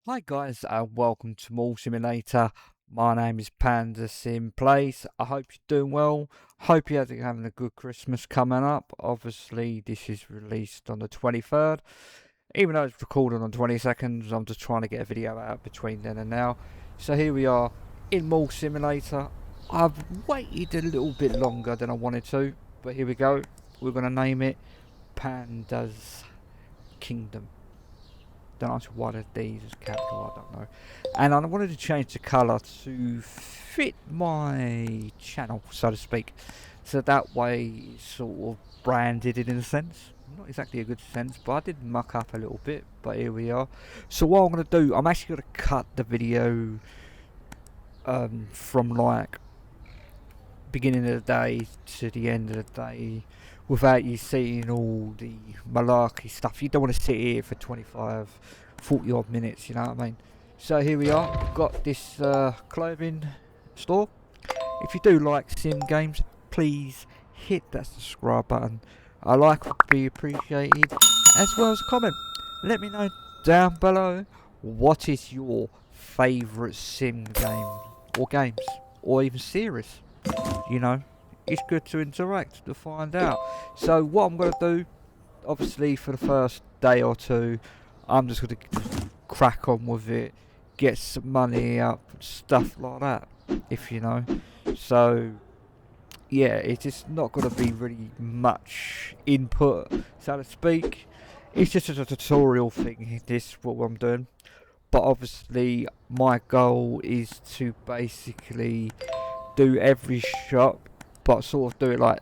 Hi guys, and welcome to Mall Simulator. My name is Panda Sim Plays. I hope you're doing well. Hope you're having a good Christmas coming up. Obviously, this is released on the 23rd. Even though it's recorded on 22nd, I'm just trying to get a video out between then and now. So here we are in Mall Simulator. I've waited a little bit longer than I wanted to, but here we go. We're going to name it Panda's Kingdom. Don't ask why the D's is capital, I don't know. And I wanted to change the colour to fit my channel, so to speak. So that way it's sort of branded it in a sense. Not exactly a good sense, but I did muck up a little bit, but here we are. So what I'm going to do, I'm actually going to cut the video from like beginning of the day to the end of the day without you seeing all the malarkey stuff. You don't want to sit here for 25, 40 odd minutes, you know what I mean? So here we are, we've got this clothing store. If you do like sim games, please hit that subscribe button. A like would be appreciated, as well as a comment. Let me know down below, what is your favourite sim game, or games, or even series? You know, it's good to interact to find out. So what I'm going to do, obviously for the first day or two, I'm just going to crack on with it, get some money up, stuff like that, if you know. So yeah, it's just not going to be really much input, so to speak. It's just a tutorial thing, this what I'm doing. But obviously my goal is to basically do every shop, but sort of do it like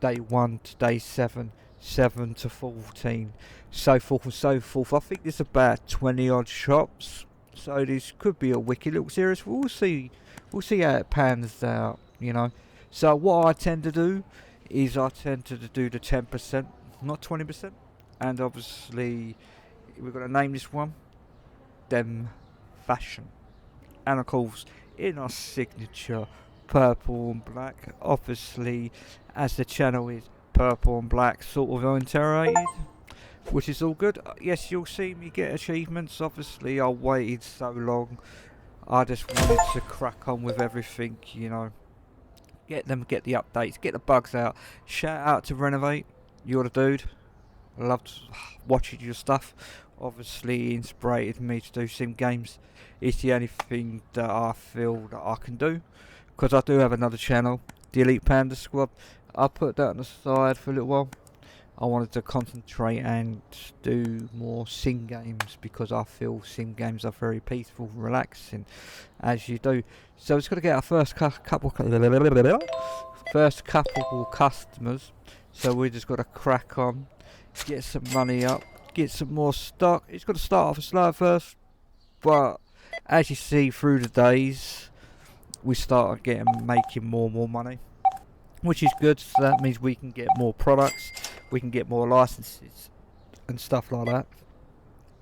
day 1 to day 7, 7 to 14, so forth and so forth. I think there's about 20 odd shops, so this could be a wicked little series. We'll see how it pans out, you know. So what I tend to do is I tend to do the 10%, not 20%, and obviously we're going to name this one Dem Fashion, and of course in our signature purple and black, obviously as the channel is purple and black sort of interrated, which is all good. Yes, you'll see me get achievements. Obviously I waited so long, I just wanted to crack on with everything, you know, get the updates, get the bugs out. Shout out to Renovate, you're the dude. I loved watching your stuff. Obviously inspired me to do sim games. It's the only thing that I feel that I can do, because I do have another channel, the Elite Panda Squad. I put that on the side for a little while. I wanted to concentrate and do more sim games, because I feel sim games are very peaceful, relaxing, as you do. So it's got to get our first couple customers. So we just got to crack on, get some money up, get some more stock. It's got to start off slow first, but as you see through the days, we start making more and more money, which is good. So that means we can get more products, we can get more licenses and stuff like that,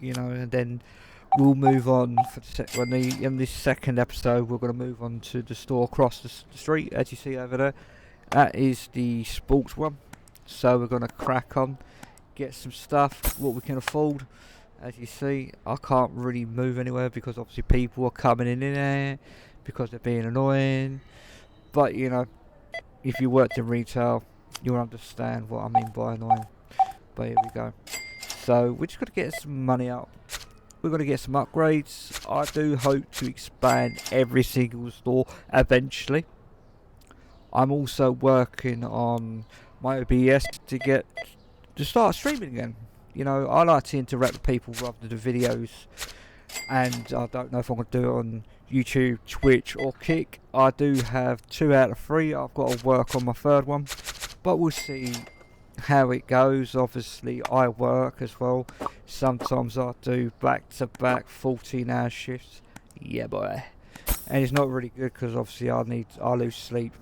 you know. And then we'll move on for in this second episode. We're going to move on to the store across the street, as you see over there. That is the sports one. So we're going to crack on, get some stuff what we can afford. As you see, I can't really move anywhere because obviously people are coming in there because they're being annoying. But you know, if you worked in retail, you'll understand what I mean by annoying. But here we go. So we're just going to get some money up. We're going to get some upgrades. I do hope to expand every single store eventually. I'm also working on my OBS to start streaming again. You know, I like to interact with people rather than do videos, and I don't know if I'm going to do it on YouTube, Twitch or Kick. I do have 2 out of 3. I've got to work on my 3rd one, but we'll see how it goes. Obviously I work as well. Sometimes I do back-to-back 14-hour shifts. Yeah boy. And it's not really good because obviously I lose sleep.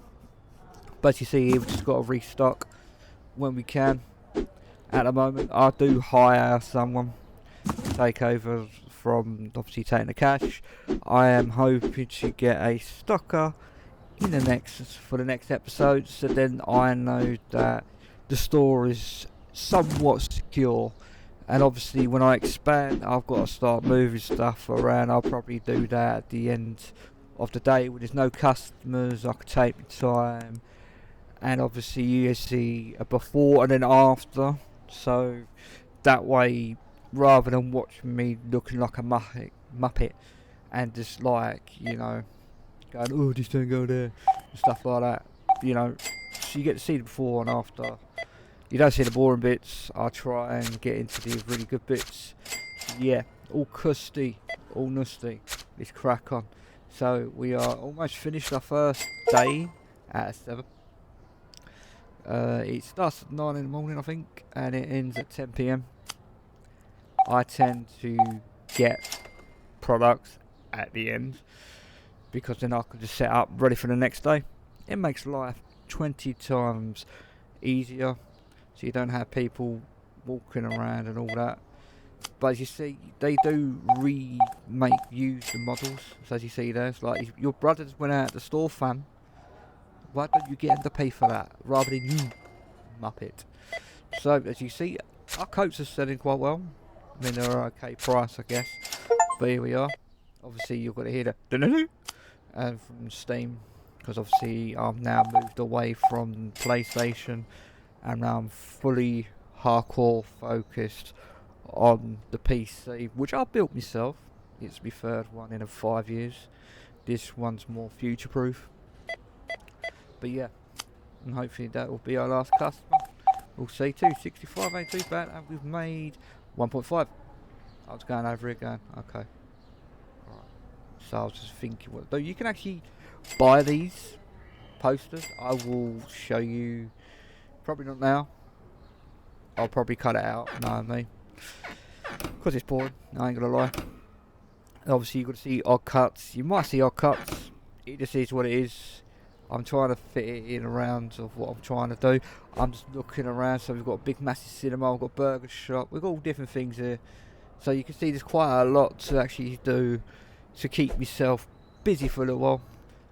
But you see here, we've just got to restock when we can. At the moment, I do hire someone to take over from obviously taking the cash. I am hoping to get a stocker in for the next episode, so then I know that the store is somewhat secure, And obviously when I expand, I've got to start moving stuff around. I'll probably do that at the end of the day when there's no customers. I can take my time, and obviously you see a before and then after. So that way, rather than watching me looking like a muppet and just like, you know, going, oh, this don't go there, and stuff like that, you know, so you get to see the before and after. You don't see the boring bits. I try and get into the really good bits. Yeah, all custy, all nusty. Let's crack on. So we are almost finished our first day at 7. It starts at 9 in the morning, I think, and it ends at 10 p.m. I tend to get products at the end because then I can just set up ready for the next day. It makes life 20 times easier, so you don't have people walking around and all that. But as you see, they do use the models. So as you see there, it's like your brother just went out to the store, fam. Why don't you get him to pay for that rather than you, muppet? So as you see, our coats are selling quite well. I mean, they're okay price, I guess. But here we are. Obviously, you've got to hear the and from Steam, because obviously I've now moved away from PlayStation, and now I'm fully hardcore focused on the PC, which I built myself. It's my third one in 5 years. This one's more future proof. But yeah, and hopefully that will be our last customer. We'll see. 265 ain't too bad, and we've made 1.5. I was going over it going, okay. Right. So I was just thinking what to do. You can actually buy these posters. I will show you, probably not now. I'll probably cut it out, know what I mean? Because it's boring, I ain't gonna lie. Obviously you've got to see odd cuts. You might see odd cuts. It just is what it is. I'm trying to fit it in around of what I'm trying to do. I'm just looking around. So we've got a big massive cinema, we've got a burger shop, we've got all different things here. So you can see there's quite a lot to actually do to keep myself busy for a little while.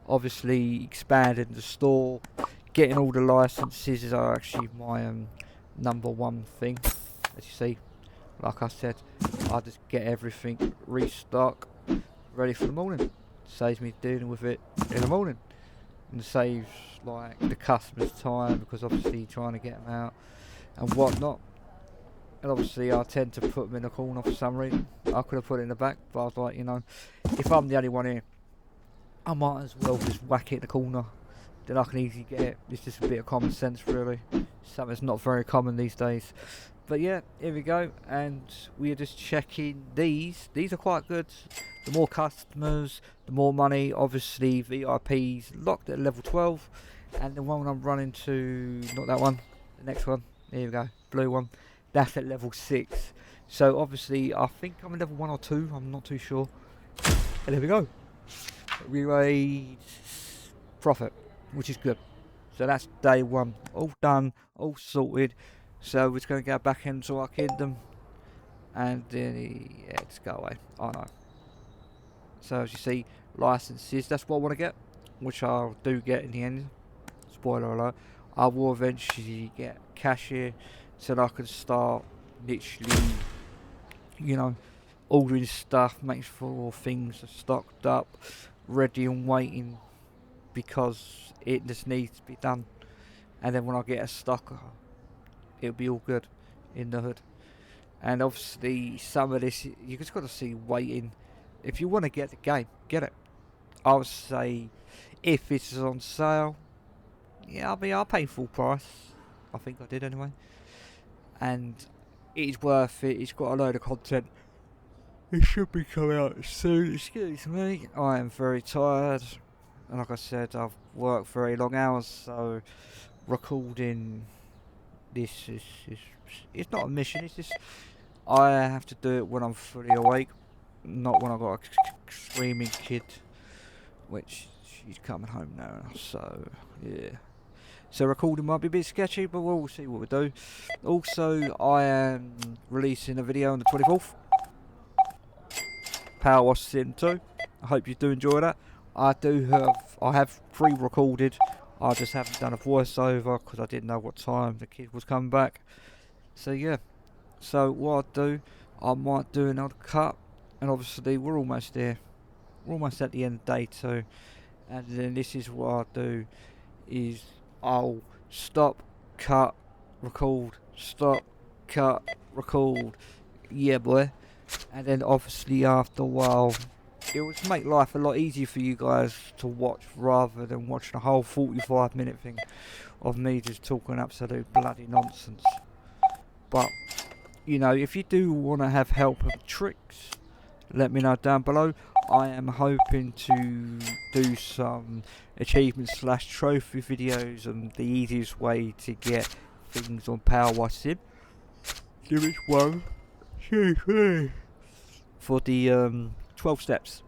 Obviously expanding the store, getting all the licenses are actually my number one thing. As you see, like I said, I just get everything restock ready for the morning. Saves me dealing with it in the morning, and saves like the customers time, because obviously trying to get them out and whatnot. And obviously I tend to put them in the corner for some reason. I could have put it in the back, but I was like, you know, if I'm the only one here, I might as well just whack it in the corner. Then I can easily get it. It's just a bit of common sense, really. Something that's not very common these days. But yeah, here we go, and we're just checking these. These are quite good. The more customers, the more money. Obviously, VIPs locked at level 12, and the one I'm running to, not that one, the next one. Here we go, blue one. That's at level 6. So obviously, I think I'm at level 1 or 2. I'm not too sure. And there we go. We made profit, which is good. So that's day 1, all done, all sorted. So we're just going to go back into our KindDom, and then yeah, just go away. I know. So as you see, licenses, that's what I want to get, which I do get in the end. Spoiler alert. I will eventually get cashier, so that I can start literally, you know, ordering stuff, make sure things are stocked up, ready and waiting, because it just needs to be done. And then when I get a stock, it'll be all good in the hood. And obviously some of this you just got to see waiting. If you want to get the game, get it. I would say if it's on sale, yeah, I mean I'll pay full price. I think I did anyway. And it's worth it. It's got a load of content. It should be coming out soon. Excuse me, I am very tired, and like I said, I've worked very long hours, so recording this is it's not a mission. It's just I have to do it when I'm fully awake, not when I've got a screaming kid, which she's coming home now. So yeah. So recording might be a bit sketchy, but we'll see what we do. Also, I am releasing a video on the 24th. Power Wash Sim 2. I hope you do enjoy that. I have pre-recorded. I just haven't done a voiceover because I didn't know what time the kid was coming back. So yeah, So what I'll do, I might do another cut, and obviously we're almost there. We're almost at the end of day 2, and then this is what I'll do: is I'll stop, cut, record, stop, cut, record. Yeah, boy. And then obviously after a while, it would make life a lot easier for you guys to watch rather than watching a whole 45-minute thing of me just talking absolute bloody nonsense. But you know, if you do want to have help and tricks, let me know down below. I am hoping to do some achievement slash trophy videos and the easiest way to get things on Power Wash Sim. There is one for the 12 steps.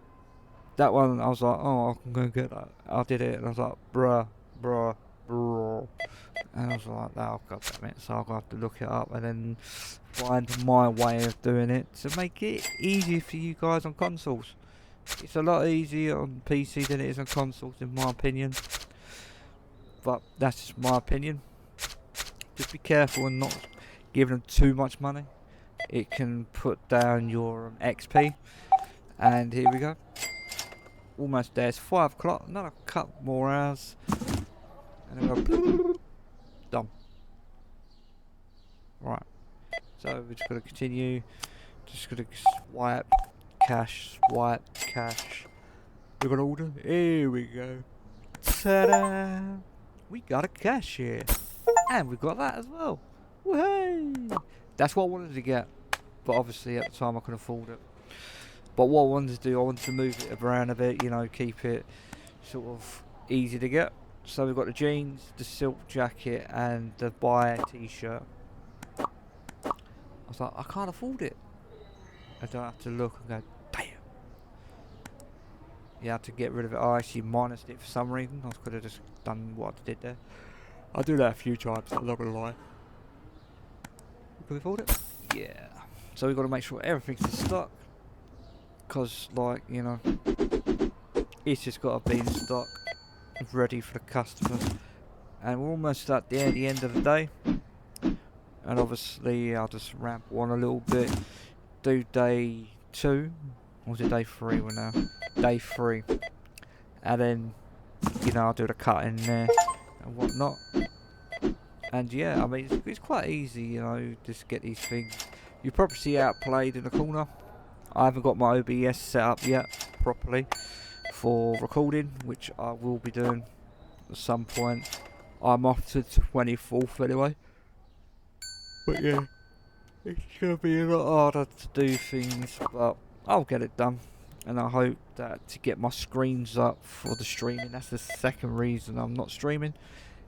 That one I was like, oh, I'm gonna get that. I did it and I was like, bruh. And I was like, oh, god damn it. So I'll have to look it up and then find my way of doing it to make it easier for you guys on consoles. It's a lot easier on PC than it is on consoles, in my opinion. But that's just my opinion. Just be careful and not giving them too much money. It can put down your XP. And here we go. Almost there. It's 5 o'clock. Another couple more hours. And then go. Done. Right. So we're just going to continue. Just going to swipe. Cash. Swipe. Cash. We're going to order. Here we go. Ta-da! We got a cashier. And we got that as well. Woohoo! That's what I wanted to get. But obviously at the time I couldn't afford it. But what I wanted to do, I wanted to move it around a bit, you know, keep it sort of easy to get. So we've got the jeans, the silk jacket and the buy t-shirt. I was like, I can't afford it. I don't have to look and go, damn. You had to get rid of it. I actually minused it for some reason. I could have just done what I did there. I do that a few times, I'm not gonna lie. Can we afford it? Yeah. So we've got to make sure everything's in stock. Because, like, you know, it's just got to be in stock, ready for the customers. And we're almost at the end of the day. And obviously, I'll just ramble on a little bit. Do day 2. Or is it day 3 we're now? Day 3. And then, you know, I'll do the cut in there and whatnot. And yeah, I mean, it's quite easy, you know, just get these things. You probably see Outplayed in the corner. I haven't got my OBS set up yet properly for recording, which I will be doing at some point. I'm off to the 24th anyway. But yeah, it's going to be a lot harder to do things, but I'll get it done. And I hope that to get my screens up for the streaming, that's the second reason I'm not streaming,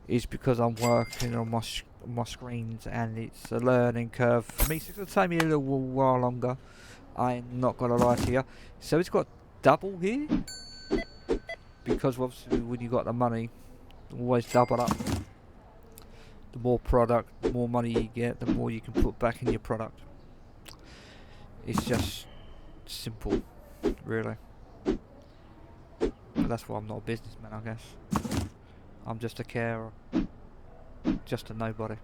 is because I'm working on my screens and it's a learning curve for me. So it's going to take me a little while longer. I'm not gonna lie to you. So it's got double here, because obviously when you got the money, always double up. The more product, the more money you get, the more you can put back in your product. It's just simple, really. But that's why I'm not a businessman, I guess. I'm just a carer, just a nobody.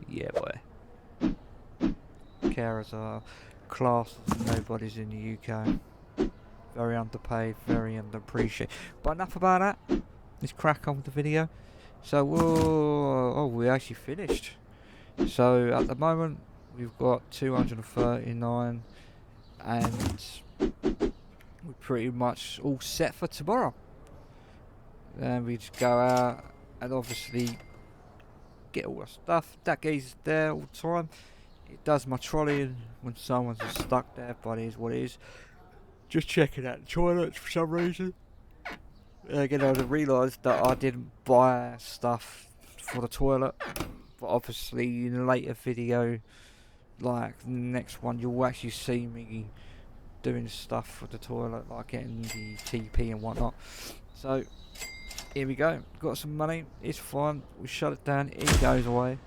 Yeah, boy. Carers are class as nobodies in the UK. Very underpaid, very underappreciated. But enough about that. Let's crack on with the video. So, we actually finished. So at the moment we've got 239, and we're pretty much all set for tomorrow. And we just go out and obviously get all the stuff. That geezer's there all the time. It does my trolleying when someone's just stuck there, but it is what it is. Just checking out the toilets for some reason. Again, I realised that I didn't buy stuff for the toilet. But obviously in a later video, like the next one, you'll actually see me doing stuff for the toilet, like getting the TP and whatnot. So, here we go. Got some money. It's fine. We shut it down. It goes away.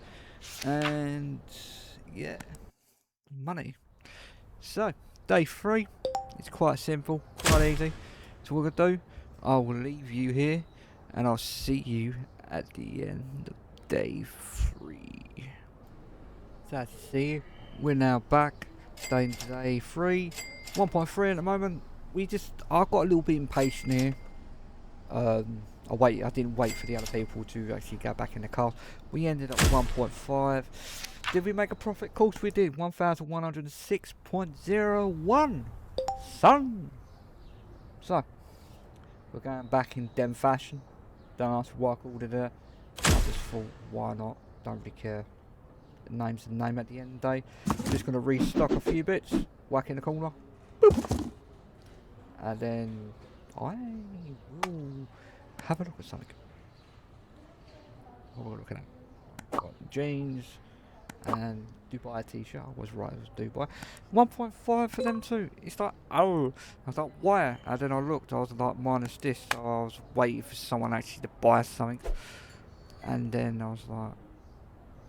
And yeah, money. So day 3, it's quite simple, quite easy. So what we're gonna do, I will leave you here and I'll see you at the end of day 3. Sad to see you. We're now back. Staying today 3. 1.3 at the moment. I got a little bit impatient here. I didn't wait for the other people to actually go back in the car. We ended up with 1.5. Did we make a profit? Of course we did. 1,106.01. Son. So, we're going back in Dem Fashion. Don't ask why I called it that. I just thought, why not? Don't really care. The name's the name at the end of the day. Just going to restock a few bits. Whack in the corner. Boop. And then I will have a look at something. What are we looking at? Got jeans and Dubai t-shirt. I was right, it was Dubai. 1.5 for them too. It's like, oh, I was like, why? And then I looked, I was like, minus this. So I was waiting for someone actually to buy something. And then I was like,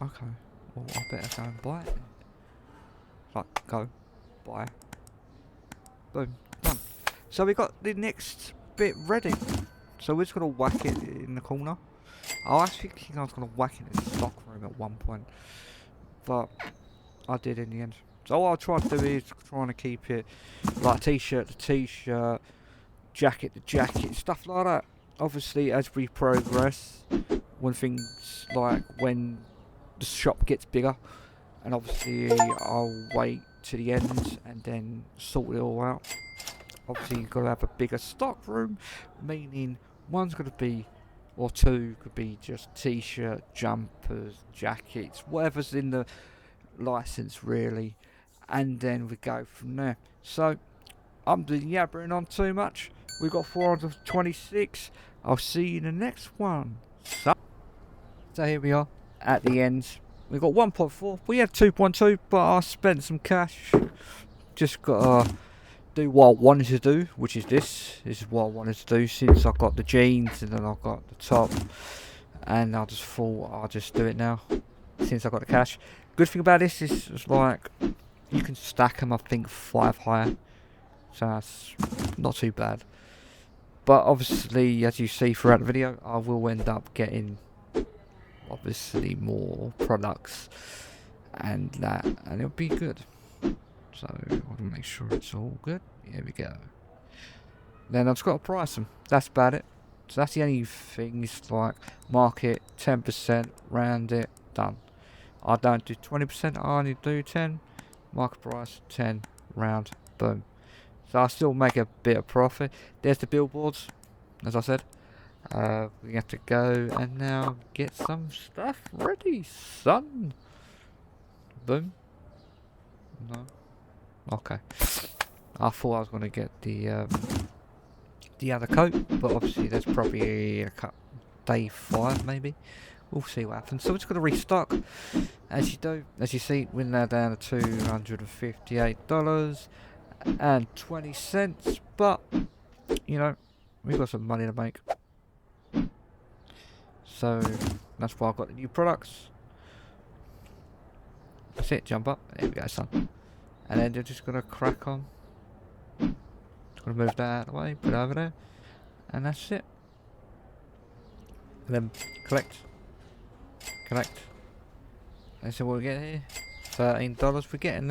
okay, well, I better go and buy it. Like, go, buy. Boom, done. So we got the next bit ready. So we're just going to whack it in the corner. I actually think I was going to whack it in the stock room at one point. But I did in the end. So what I'll try to do is trying to keep it like t-shirt to t-shirt, jacket to jacket, stuff like that. Obviously as we progress, when the shop gets bigger, and obviously I'll wait to the end and then sort it all out. Obviously you've got to have a bigger stock room, meaning one's going to be, or two could be just t-shirt, jumpers, jackets, whatever's in the license really, and then we go from there. So I'm doing yabbering on too much. We've got 426. I'll see you in the next one. So here we are at the end. We've got 1.4. We had 2.2, but I spent some cash. Just gotta do what I wanted to do, which is this. This is what I wanted to do since I got the jeans and then I got the top. And I just thought I'll just do it now since I got the cash. Good thing about this is it's like you can stack them, I think 5 higher. So that's not too bad. But obviously, as you see throughout the video, I will end up getting obviously more products and that, and it'll be good. So I want to make sure it's all good. Here we go. Then I've just got to price them. That's about it. So that's the only thing. It's like market 10%, round it, done. I don't do 20%. I only do 10. Market price 10, round, boom. So I still make a bit of profit. There's the billboards, as I said. We have to go and now get some stuff ready, son. Boom. No. Okay. I thought I was going to get the other coat, but obviously there's probably a day 5 maybe. We'll see what happens. So we're just going to restock. As you see, we're now down to $258.20. But you know, we've got some money to make. So that's why I've got the new products. That's it, jump up. There we go, son. And then you're just gonna crack on. Just gonna move that out of the way, put it over there. And that's it. And then collect. And so what we get here? $13. We're getting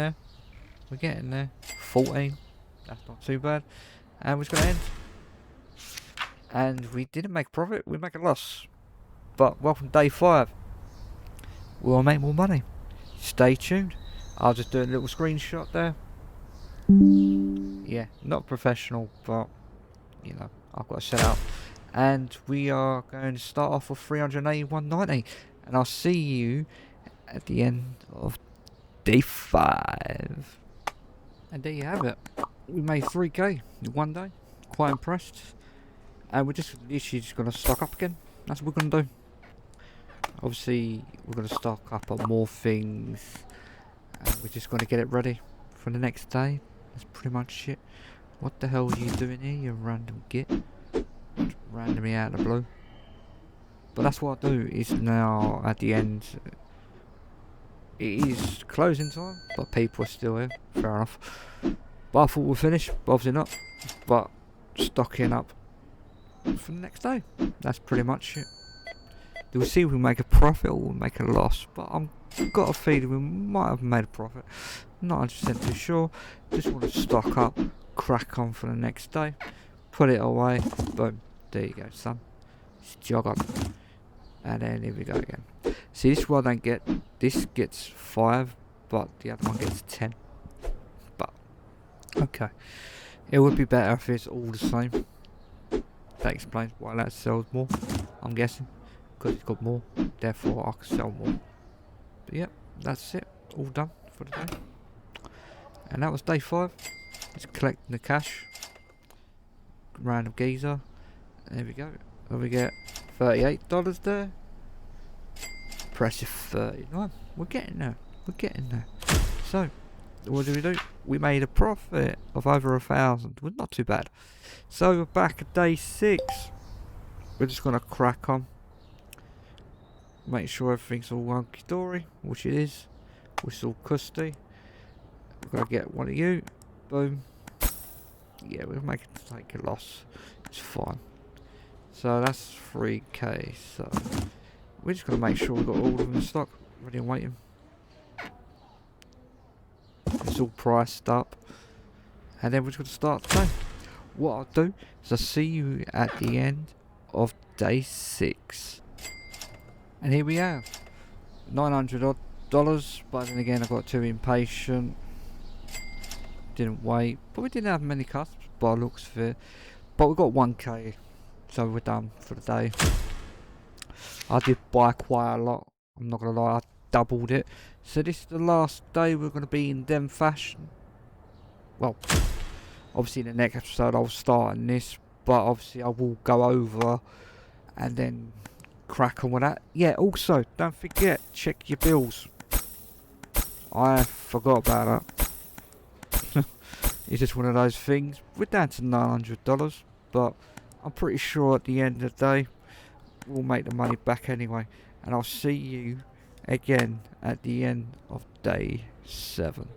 there. 14. That's not too bad. And we're just gonna end. And we didn't make a profit, we make a loss. But welcome day 5. We'll make more money. Stay tuned. I'll just do a little screenshot there. Yeah, not professional, but you know, I've got to set up. And we are going to start off with 381.90. And I'll see you at the end of day 5. And there you have it. We made 3k in one day. Quite impressed. And we're just literally just going to stock up again. That's what we're going to do. Obviously, we're going to stock up on more things. And we're just going to get it ready for the next day. That's pretty much it. What the hell are you doing here, you random git? Just randomly out of the blue. But that's what I do. Is now at the end. It is closing time, but people are still here. Fair enough. But I thought we'll finish. Obviously not. But stocking up for the next day. That's pretty much it. We'll see if we make a profit or we'll make a loss. But I'm got a feeling we might have made a profit. Not 100% too sure. Just want to stock up, crack on for the next day, put it away, boom, there you go, son. Just jog on. And then here we go again. See, this one I don't get. This gets 5, but the other one gets 10. But, okay. It would be better if it's all the same. That explains why that sells more, I'm guessing. Because it's got more, therefore I can sell more. But yeah, that's it. All done for the day. And that was day 5. Just collecting the cash. Random geezer. There we go. And we get $38 there. Impressive 39. We're getting there. We're getting there. So, what do? We made a profit of over 1,000. Well, not too bad. So we're back at day 6. We're just gonna crack on. Make sure everything's all hunky dory, which it is. Which is all custy. We're gonna get one of you. Boom. Yeah, we're making take a loss. It's fine. So that's 3k. So we're just gonna make sure we've got all of them in stock, ready and waiting. It's all priced up, and then we're just gonna start today. What I'll do is I'll see you at the end of day 6, and here we have $900 odd. But then again, I got too impatient. Didn't wait, but we didn't have many customers by the looks of it. But we got 1k, so we're done for the day. I did buy quite a lot, I'm not gonna lie, I doubled it. So this is the last day we're gonna be in Dem Fashion. Well, obviously in the next episode I'll start on this, but obviously I will go over and then crack on with that. Yeah, also, don't forget, check your bills. I forgot about that. It's just one of those things. We're down to $900, but I'm pretty sure at the end of the day we'll make the money back anyway. And I'll see you again at the end of day 7.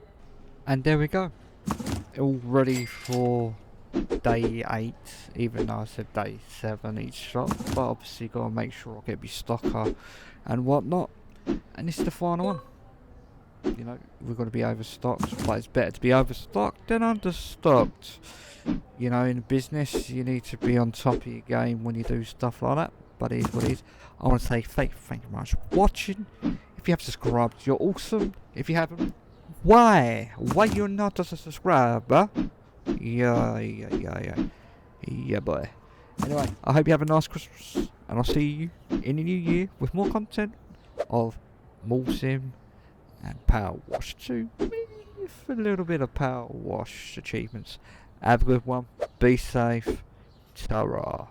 And there we go. All ready for day 8, even though I said day 7 each shop. But obviously gotta make sure I get my stocker and whatnot. And this is the final one. You know, we're going to be overstocked, but it's better to be overstocked than understocked. You know, in business, you need to be on top of your game when you do stuff like that. But it is what it is. I want to say thank you very much for watching. If you have subscribed, you're awesome. If you haven't, why? Why you're not a subscriber? Yeah, boy. Anyway, I hope you have a nice Christmas, and I'll see you in the new year with more content of Mall Sim and Power Wash too, with a little bit of Power Wash achievements. Have a good one, be safe, ta-ra.